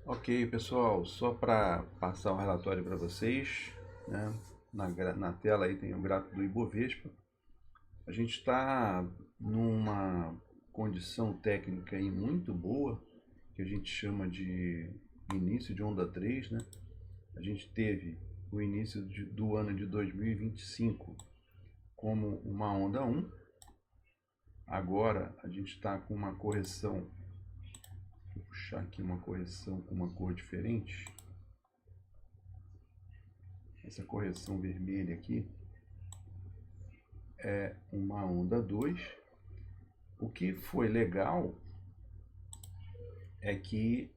Ok, pessoal, só para passar o relatório para vocês, né? Na tela aí tem o gráfico do Ibovespa. A gente está numa condição técnica aí muito boa, que a gente chama de início de onda 3, né? A gente teve o início do ano de 2025 como uma onda 1. Agora a gente está com uma correção, vou puxar aqui uma correção com uma cor diferente. Essa correção vermelha aqui é uma onda 2. O que foi legal é que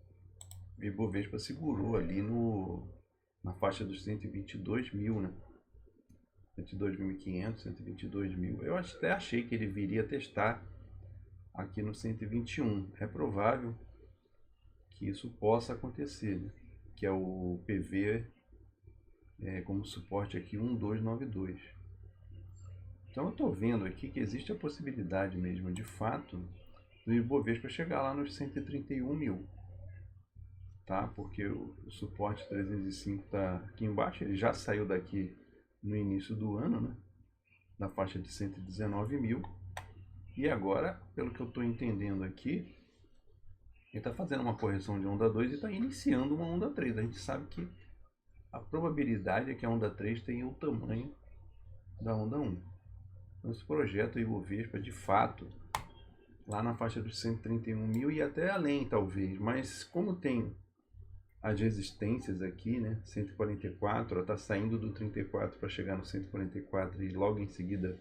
o Ibovespa segurou ali na faixa dos 122 mil, né? 122.500, 122 mil. Eu até achei que ele viria testar aqui no 121. É provável que isso possa acontecer, né? Que é o PV como suporte aqui 1292. Então eu estou vendo aqui que existe a possibilidade mesmo, de fato, do Ibovespa chegar lá nos 131 mil, tá? Porque o suporte 305 está aqui embaixo, ele já saiu daqui no início do ano, né? Na faixa de 119 mil. E agora, pelo que eu estou entendendo aqui, ele está fazendo uma correção de onda 2 e está iniciando uma onda 3. A gente sabe que a probabilidade é que a onda 3 tenha o tamanho da onda 1. Então, esse projeto Ibovespa, de fato, lá na faixa dos 131 mil e até além, talvez. Mas como tem as resistências aqui, né? 144, está saindo do 34 para chegar no 144 e logo em seguida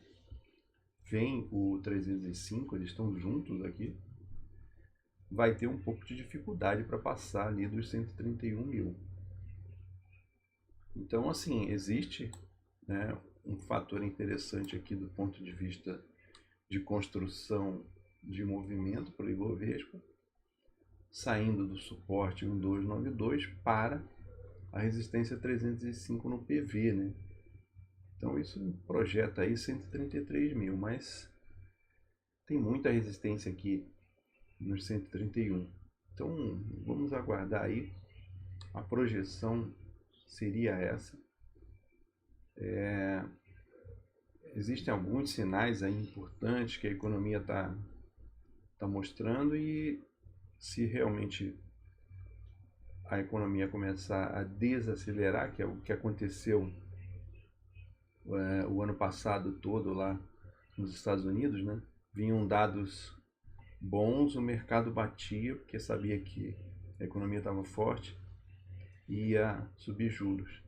vem o 305, eles estão juntos aqui. Vai ter um pouco de dificuldade para passar ali dos 131 mil. Então, assim, existe, né, um fator interessante aqui do ponto de vista de construção de movimento para o Ibovespa, saindo do suporte 1292 para a resistência 305 no PV, né? Então isso projeta aí 133 mil, mas tem muita resistência aqui nos 131. Então vamos aguardar aí. A projeção seria essa. Existem alguns sinais aí importantes que a economia está mostrando, e se realmente a economia começar a desacelerar, que é o que aconteceu o ano passado todo lá nos Estados Unidos, né? Vinham dados bons, o mercado batia porque sabia que a economia estava forte e ia subir juros.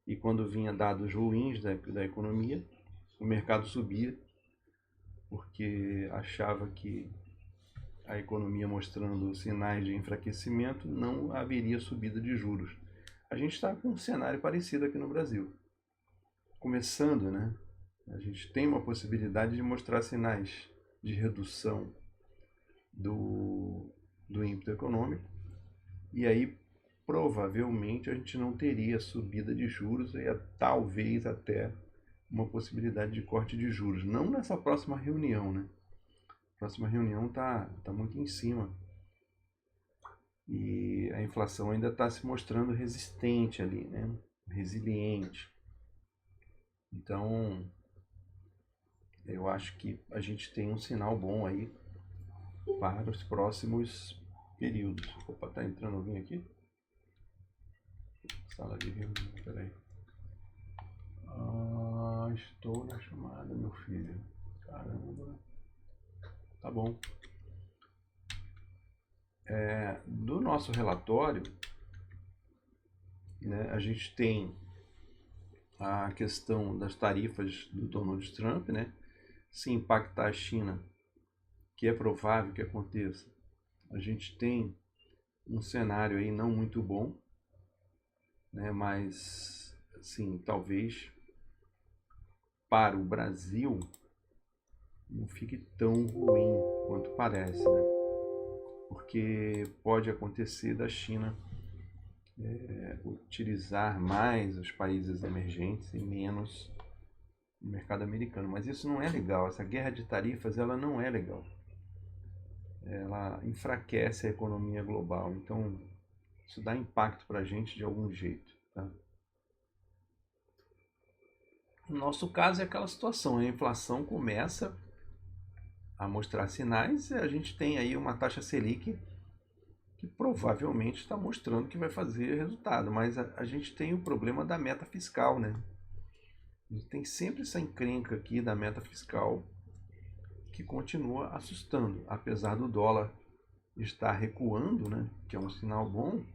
E quando vinha dados ruins da economia, o mercado subia porque achava que a economia mostrando sinais de enfraquecimento, não haveria subida de juros. A gente está com um cenário parecido aqui no Brasil. Começando, né? A gente tem uma possibilidade de mostrar sinais de redução do ímpeto econômico, e aí provavelmente a gente não teria subida de juros e talvez até uma possibilidade de corte de juros. Não nessa próxima reunião, né? A próxima reunião tá muito em cima e a inflação ainda está se mostrando resistente ali, né? Resiliente. Então, eu acho que a gente tem um sinal bom aí para os próximos períodos. Opa, tá entrando alguém aqui? Sala de reunião, peraí. Estou na chamada, meu filho. Caramba. Tá bom. Do nosso relatório, né, a gente tem a questão das tarifas do Donald Trump, né? Se impactar a China, que é provável que aconteça, a gente tem um cenário aí não muito bom, né? Mas, assim, talvez para o Brasil não fique tão ruim quanto parece, né? Porque pode acontecer da China utilizar mais os países emergentes e menos o mercado americano. Mas isso não é legal. Essa guerra de tarifas, ela não é legal. Ela enfraquece a economia global. Então, isso dá impacto para a gente de algum jeito. Tá? No nosso caso é aquela situação, a inflação começa a mostrar sinais e a gente tem aí uma taxa Selic que provavelmente está mostrando que vai fazer resultado, mas a gente tem o problema da meta fiscal, né? A gente tem sempre essa encrenca aqui da meta fiscal que continua assustando, apesar do dólar estar recuando, né? Que é um sinal bom.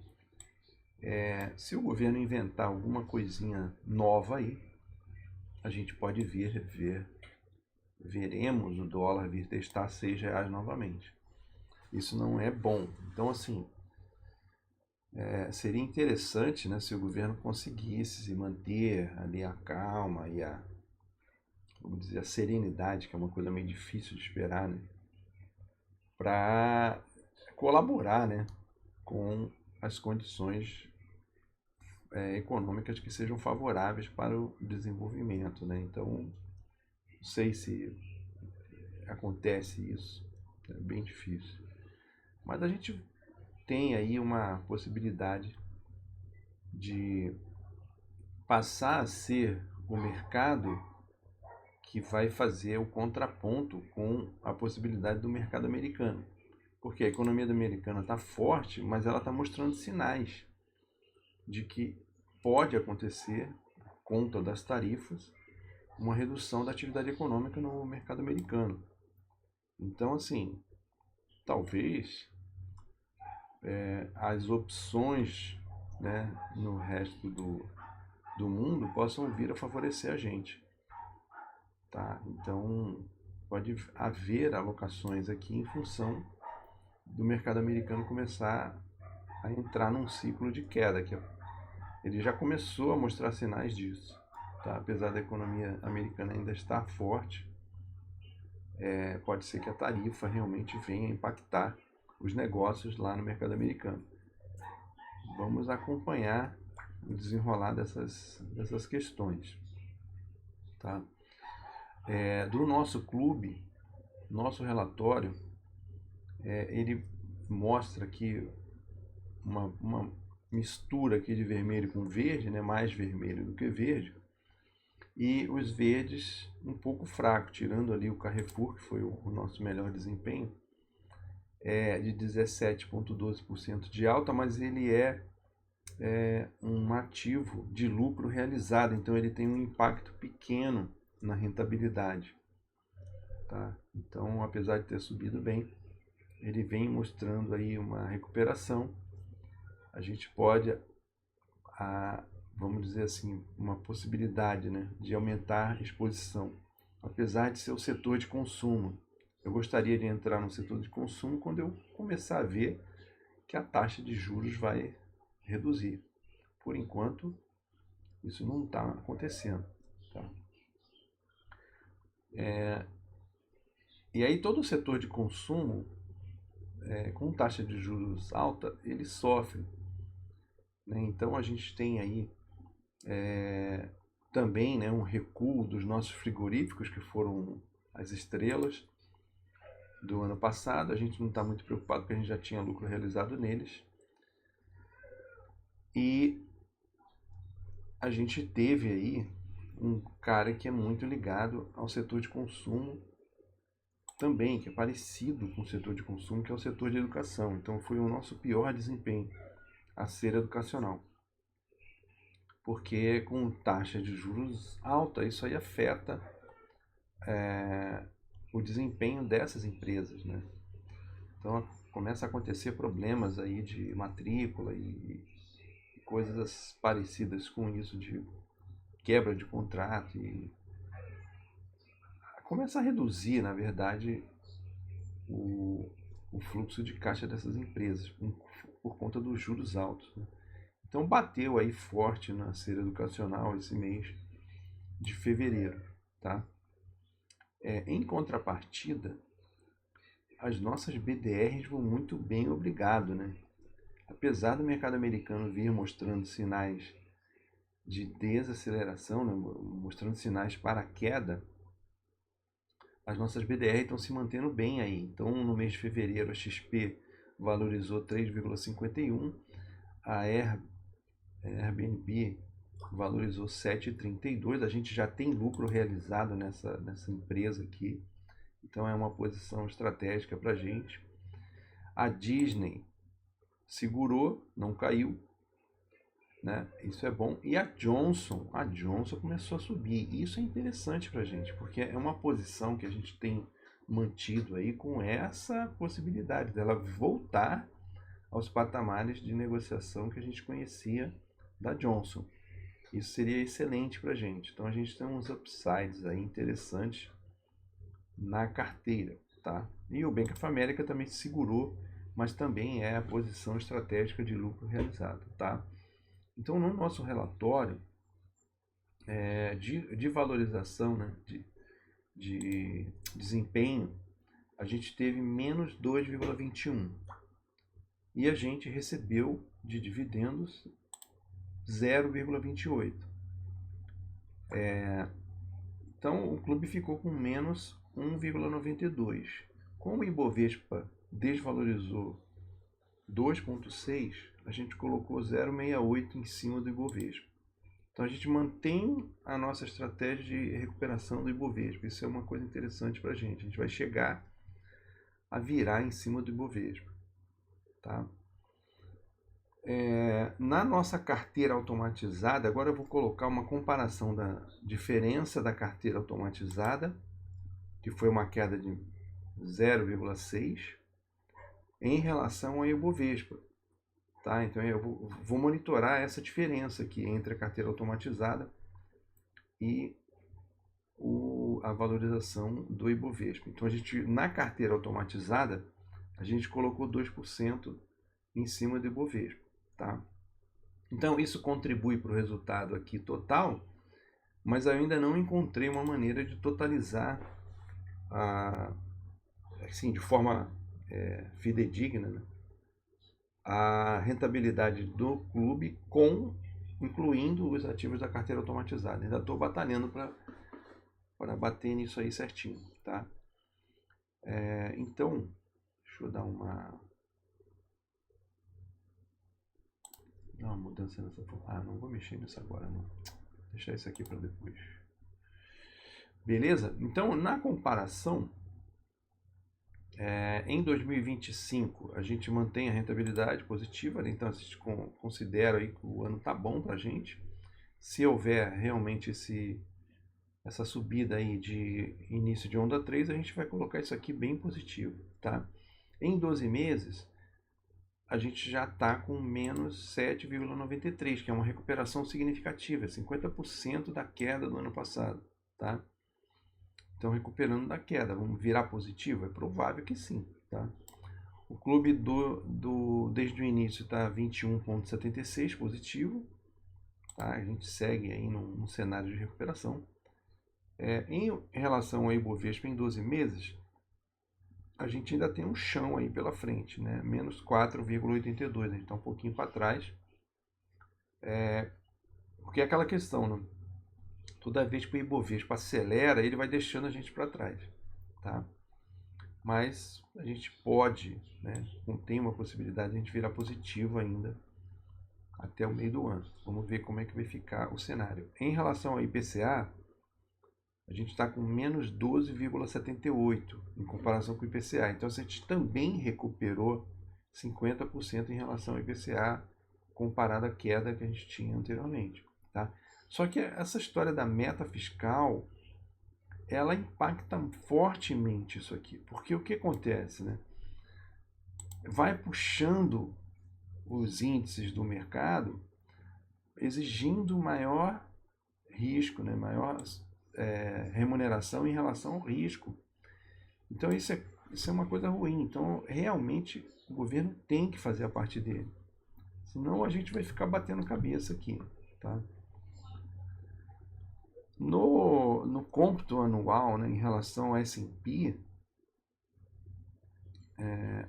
Se o governo inventar alguma coisinha nova aí, a gente pode veremos o dólar vir testar R$ 6 novamente. Isso não é bom. Então, assim, seria interessante, né, se o governo conseguisse se manter ali a calma e vamos dizer, a serenidade, que é uma coisa meio difícil de esperar, né, para colaborar, né, com as condições econômicas que sejam favoráveis para o desenvolvimento, né? Então, não sei se acontece isso, é bem difícil. Mas a gente tem aí uma possibilidade de passar a ser o mercado que vai fazer o contraponto com a possibilidade do mercado americano. Porque a economia americana está forte, mas ela está mostrando sinais de que pode acontecer, por conta das tarifas, uma redução da atividade econômica no mercado americano. Então, assim, talvez as opções, né, no resto do mundo possam vir a favorecer a gente. Tá? Então, pode haver alocações aqui em função do mercado americano começar a entrar num ciclo de queda, que ele já começou a mostrar sinais disso. Tá? Apesar da economia americana ainda estar forte, pode ser que a tarifa realmente venha impactar os negócios lá no mercado americano. Vamos acompanhar o desenrolar dessas questões. Tá? Do nosso clube, nosso relatório, ele mostra que uma mistura aqui de vermelho com verde, né, mais vermelho do que verde, e os verdes um pouco fraco, tirando ali o Carrefour, que foi o nosso melhor desempenho, de 17,12% de alta, mas ele é um ativo de lucro realizado, então ele tem um impacto pequeno na rentabilidade. Tá? Então, apesar de ter subido bem, ele vem mostrando aí uma recuperação. A gente pode, vamos dizer assim, uma possibilidade, né, de aumentar a exposição, apesar de ser o setor de consumo. Eu gostaria de entrar no setor de consumo quando eu começar a ver que a taxa de juros vai reduzir. Por enquanto, isso não está acontecendo. Tá? E aí todo o setor de consumo, com taxa de juros alta, ele sofre. Né? Então a gente tem aí também, né, um recuo dos nossos frigoríficos, que foram as estrelas do ano passado. A gente não está muito preocupado porque a gente já tinha lucro realizado neles. E a gente teve aí um cara que é muito ligado ao setor de consumo também, que é parecido com o setor de consumo, que é o setor de educação. Então foi o nosso pior desempenho, a ser educacional. Porque com taxa de juros alta, isso aí afeta o desempenho dessas empresas, né? Então começa a acontecer problemas aí de matrícula e coisas parecidas com isso, de quebra de contrato, e começa a reduzir, na verdade, o fluxo de caixa dessas empresas por conta dos juros altos. Né? Então bateu aí forte na cera educacional esse mês de fevereiro. Tá? Em contrapartida, as nossas BDRs vão muito bem, obrigado. Né? Apesar do mercado americano vir mostrando sinais de desaceleração, né, mostrando sinais para a queda, as nossas BDR estão se mantendo bem aí. Então, no mês de fevereiro, a XP valorizou 3,51, a Airbnb valorizou 7,32. A gente já tem lucro realizado nessa empresa aqui. Então é uma posição estratégica para a gente. A Disney segurou, não caiu, né? Isso é bom. E a Johnson começou a subir. E isso é interessante para a gente, porque é uma posição que a gente tem mantido aí com essa possibilidade dela voltar aos patamares de negociação que a gente conhecia da Johnson. Isso seria excelente para a gente. Então a gente tem uns upsides aí interessantes na carteira, tá? E o Bank of America também se segurou, mas também é a posição estratégica de lucro realizado, tá? Então no nosso relatório de valorização, né, de desempenho, a gente teve menos 2,21 e a gente recebeu de dividendos 0,28. Então o clube ficou com menos 1,92. Como o Ibovespa desvalorizou 2,6, a gente colocou 0,68 em cima do Ibovespa. Então a gente mantém a nossa estratégia de recuperação do Ibovespa. Isso é uma coisa interessante para a gente. A gente vai chegar a virar em cima do Ibovespa, tá? Na nossa carteira automatizada, agora eu vou colocar uma comparação da diferença da carteira automatizada, que foi uma queda de 0,6, em relação ao Ibovespa. Tá? Então eu vou monitorar essa diferença aqui entre a carteira automatizada e a valorização do Ibovespa. Então a gente, na carteira automatizada, a gente colocou 2% em cima do Ibovespa. Tá? Então isso contribui para o resultado aqui total, mas eu ainda não encontrei uma maneira de totalizar assim, de forma fidedigna, né, a rentabilidade do clube incluindo os ativos da carteira automatizada. Ainda estou batalhando para bater nisso aí certinho, tá? Então, deixa eu dar uma mudança nessa forma. Não vou mexer nisso agora, não. Deixar isso aqui para depois. Beleza? Então, na comparação, em 2025 a gente mantém a rentabilidade positiva, né? Então a gente considera aí que o ano tá bom para a gente. Se houver realmente essa subida aí de início de onda 3, a gente vai colocar isso aqui bem positivo, tá? Em 12 meses, a gente já está com menos 7,93, que é uma recuperação significativa, 50% da queda do ano passado, tá? Então, recuperando da queda, vamos virar positivo? É provável que sim, tá? O clube desde o início está 21,76 positivo, tá? A gente segue aí num cenário de recuperação. Em relação ao Ibovespa em 12 meses, a gente ainda tem um chão aí pela frente, né? Menos 4,82, a gente está um pouquinho para trás. Porque é aquela questão, né? Toda vez que o Ibovespa acelera, ele vai deixando a gente para trás, tá? Mas a gente pode, né, tem uma possibilidade de a gente virar positivo ainda até o meio do ano. Vamos ver como é que vai ficar o cenário. Em relação ao IPCA, a gente está com menos 12,78 em comparação com o IPCA. Então a gente também recuperou 50% em relação ao IPCA comparado à queda que a gente tinha anteriormente, tá? Só que essa história da meta fiscal, ela impacta fortemente isso aqui, porque o que acontece, né? Vai puxando os índices do mercado, exigindo maior risco, né? Maior remuneração em relação ao risco. Então isso é uma coisa ruim. Então realmente o governo tem que fazer a parte dele, senão a gente vai ficar batendo cabeça aqui, tá? No cômputo anual, né, em relação ao S&P,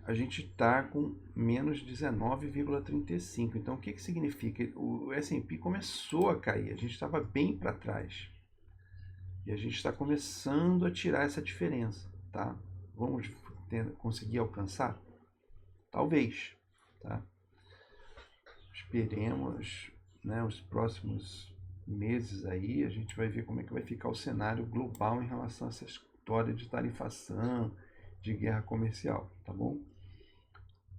a gente está com menos 19,35. Então, o que significa? O S&P começou a cair, a gente estava bem para trás. E a gente está começando a tirar essa diferença, tá? Vamos conseguir alcançar? Talvez, tá? esperemos, né, os próximos meses aí, a gente vai ver como é que vai ficar o cenário global em relação a essa história de tarifação, de guerra comercial, tá bom?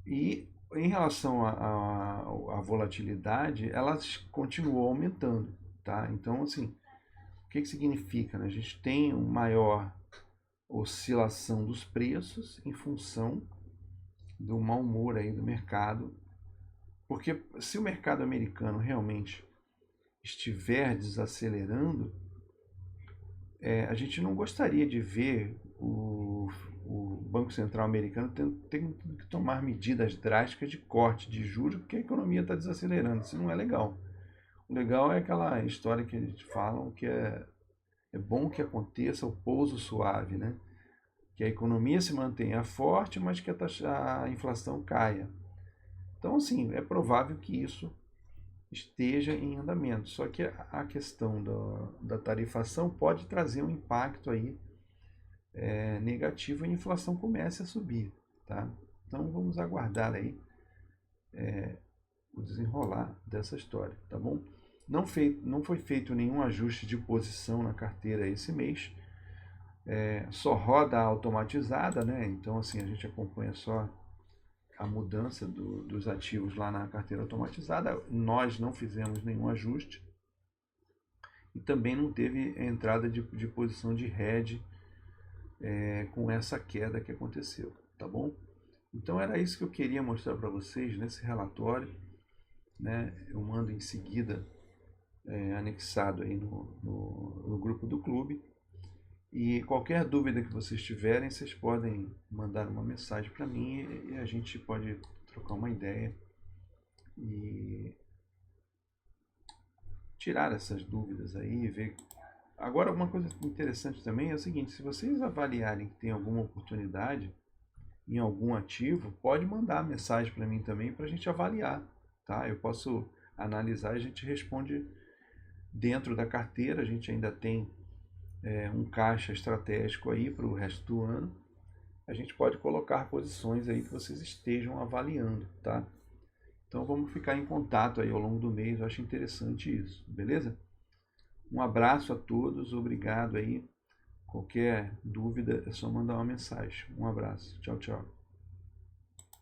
E em relação à volatilidade, ela continuou aumentando, tá? Então, assim, o que significa, né? A gente tem uma maior oscilação dos preços em função do mau humor aí do mercado, porque se o mercado americano realmente estiver desacelerando, a gente não gostaria de ver o Banco Central americano tendo que tomar medidas drásticas de corte de juros porque a economia está desacelerando. Isso não é legal. O legal é aquela história que eles falam que é bom que aconteça o pouso suave, né? Que a economia se mantenha forte, mas que a inflação caia. Então, assim, é provável que isso esteja em andamento. Só que a questão da tarifação pode trazer um impacto aí negativo e a inflação comece a subir, tá? Então vamos aguardar aí o desenrolar dessa história, tá bom? Não foi feito nenhum ajuste de posição na carteira esse mês, só roda automatizada, né? Então assim a gente acompanha só a mudança dos ativos lá na carteira automatizada. Nós não fizemos nenhum ajuste e também não teve entrada de posição de hedge com essa queda que aconteceu, tá bom? Então era isso que eu queria mostrar para vocês nesse relatório, né? Eu mando em seguida anexado aí no grupo do clube. E qualquer dúvida que vocês tiverem, vocês podem mandar uma mensagem para mim e a gente pode trocar uma ideia e tirar essas dúvidas aí e ver. Agora, uma coisa interessante também é o seguinte: se vocês avaliarem que tem alguma oportunidade em algum ativo, pode mandar mensagem para mim também para a gente avaliar, tá? Eu posso analisar e a gente responde dentro da carteira. A gente ainda tem um caixa estratégico aí para o resto do ano. A gente pode colocar posições aí que vocês estejam avaliando, tá? Então vamos ficar em contato aí ao longo do mês. Eu acho interessante isso, beleza? Um abraço a todos, obrigado aí. Qualquer dúvida é só mandar uma mensagem. Um abraço. Tchau, tchau.